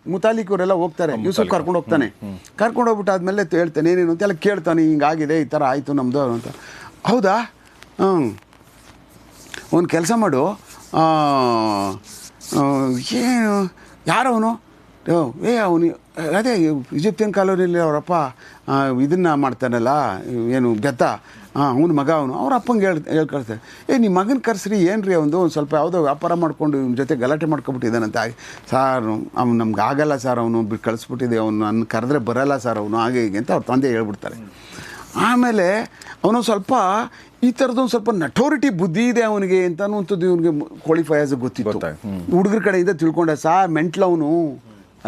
ಮುತಾಲಿಕ್ ಅವರೆಲ್ಲ ಹೋಗ್ತಾರೆ, ಯೂಸುಫ್ ಕರ್ಕೊಂಡು ಹೋಗ್ತಾನೆ. ಕರ್ಕೊಂಡು ಹೋಗ್ಬಿಟ್ಟು ಆದಮೇಲೆ ಹೇಳ್ತಾನೆ ಏನೇನು ಅಂತೆಲ್ಲ ಕೇಳ್ತಾನೆ, ಹಿಂಗಾಗಿದೆ ಈ ಥರ ಆಯಿತು ನಮ್ಮದು ಅಂತ. ಹೌದಾ, ಒಂದು ಕೆಲಸ ಮಾಡು, ಏನು ಯಾರವನು, ಅವನು ಅದೇ ಈಜಿಪ್ತಿಯನ್ ಕಾಲೋನಿಯಲ್ಲಿ ಅವರಪ್ಪ ಇದನ್ನು ಮಾಡ್ತಾನಲ್ಲ, ಏನು ಬೆತ್ತ, ಅವನ ಮಗ ಅವನು. ಅವ್ರ ಅಪ್ಪಂಗೆ ಹೇಳ್ಕಳ್ತಾರೆ, ನಿಮ್ಮ ಮಗನ ಕರೆಸ್ರಿ, ಏನು ರೀ ಒಂದು ಸ್ವಲ್ಪ ಯಾವುದೋ ವ್ಯಾಪಾರ ಮಾಡ್ಕೊಂಡು ಇವ್ನ ಜೊತೆ ಗಲಾಟೆ ಮಾಡ್ಕೊಬಿಟ್ಟಿದ್ದಾನಂತ. ಸಾರ್ ಅವ್ನು ನಮ್ಗೆ ಆಗಲ್ಲ ಸರ್, ಅವನು ಬಿಟ್ಟು ಕಳಿಸ್ಬಿಟ್ಟಿದೆ, ಅವನು ನನ್ನ ಕರೆದ್ರೆ ಬರೋಲ್ಲ ಸರ್ ಅವನು, ಹಾಗೆ ಹೀಗೆ ಅಂತ ಅವ್ರ ತಂದೆ ಹೇಳ್ಬಿಡ್ತಾರೆ. ಆಮೇಲೆ ಅವನು ಸ್ವಲ್ಪ ಈ ಥರದೊಂದು ಸ್ವಲ್ಪ ನಟೋರಿಟಿ ಬುದ್ಧಿ ಇದೆ ಅವನಿಗೆ ಅಂತ ಅನ್ನುವಂಥದ್ದು ಇವನಿಗೆ ಕ್ವಾಲಿಫೈಯರ್ಸ್ ಗೊತ್ತಿತ್ತು. ಹುಡುಗರ ಕಡೆಯಿಂದ ತಿಳ್ಕೊಂಡೆ, ಸಾರ್ ಮೆಂಟ್ಲವನು,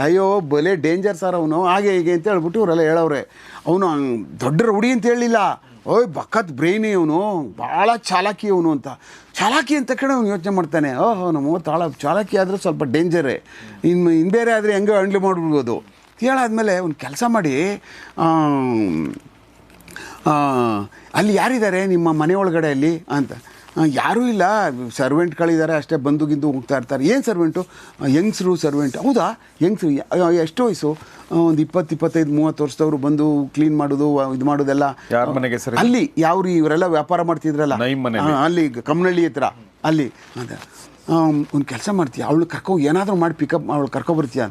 ಅಯ್ಯೋ ಬಲೆ ಡೇಂಜರ್ ಸರ್ ಅವನು, ಹಾಗೆ ಹೀಗೆ ಅಂತ ಹೇಳ್ಬಿಟ್ಟು ಇವರೆಲ್ಲ ಹೇಳವ್ರೆ. ಅವನು ದೊಡ್ಡ ರೌಡಿ ಅಂತ ಹೇಳಲಿಲ್ಲ, ಓಯ್ ಬಕ್ಕತ್ ಬ್ರೈನಿ ಅವನು, ಭಾಳ ಚಾಲಾಕಿ ಅವನು ಅಂತ. ಚಾಲಾಕಿ ಅಂತ ಕಡೆ ಅವ್ನು ಯೋಚನೆ ಮಾಡ್ತಾನೆ, ಓಹೋ ನಮ್ಮ ಚಾಲಾಕಿ ಆದರೆ ಸ್ವಲ್ಪ ಡೇಂಜರೇ, ಇನ್ನು ಬೇರೆ ಆದರೆ ಹೆಂಗೆ ಹ್ಯಾಂಡ್ಲ್ ಮಾಡಿಬಿಡ್ಬೋದು. ಹೇಳಾದ್ಮೇಲೆ ಒಂದು ಕೆಲಸ ಮಾಡಿ, ಅಲ್ಲಿ ಯಾರಿದ್ದಾರೆ ನಿಮ್ಮ ಮನೆ ಒಳಗಡೆ ಅಲ್ಲಿ ಅಂತ. ಯಾರೂ ಇಲ್ಲ, ಸರ್ವೆಂಟ್ಗಳಿದ್ದಾರೆ ಅಷ್ಟೇ, ಬಂದು ಗಿಂದು ಹೋಗ್ತಾ ಇರ್ತಾರೆ. ಏನು ಸರ್ವೆಂಟು? ಯಂಗ್ಸ್ರು ಸರ್ವೆಂಟ್. ಹೌದಾ, ಯಂಗ್ಸ್ರು ಎಷ್ಟು ವಯಸ್ಸು? ಒಂದು 20-25-30 ವರ್ಷದವರು ಬಂದು ಕ್ಲೀನ್ ಮಾಡೋದು, ಇದು ಮಾಡೋದೆಲ್ಲ ಅಲ್ಲಿ ಯಾವ್ರಿ ಇವರೆಲ್ಲ ವ್ಯಾಪಾರ ಮಾಡ್ತಿದ್ರಲ್ಲ ಅಲ್ಲಿ ಕಮ್ಮನಹಳ್ಳಿ ಹತ್ರ ಅಲ್ಲಿ ಅಂತ. ಒಂದು ಕೆಲಸ ಮಾಡ್ತೀಯ, ಅವಳು ಏನಾದರೂ ಮಾಡಿ ಪಿಕಪ್ ಅವಳು ಕರ್ಕೊಬರ್ತೀಯ.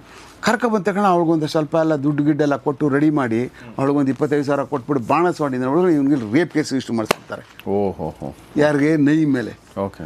ಕರ್ಕೊಬಂದ ತಕ್ಷಣ ಅವ್ಳಿಗೊಂದು ಸ್ವಲ್ಪ ಎಲ್ಲ ದುಡ್ಡು ಗಿಡ್ಡೆಲ್ಲ ಕೊಟ್ಟು ರೆಡಿ ಮಾಡಿ ಅವಳಿಗೊಂದು 25,000 ಕೊಟ್ಬಿಟ್ಟು ಬಾಣಸ್ ಮಾಡಿದ್ರೆ ಇವನಿಗೆ ರೇಪ್ ಕೇಸ್ ಇಷ್ಟು ಮಾಡಿಸ್ತಾರೆ. ಓಹೋ, ಯಾರಿಗೆ? ನೈ ಮೇಲೆ. ಓಕೆ.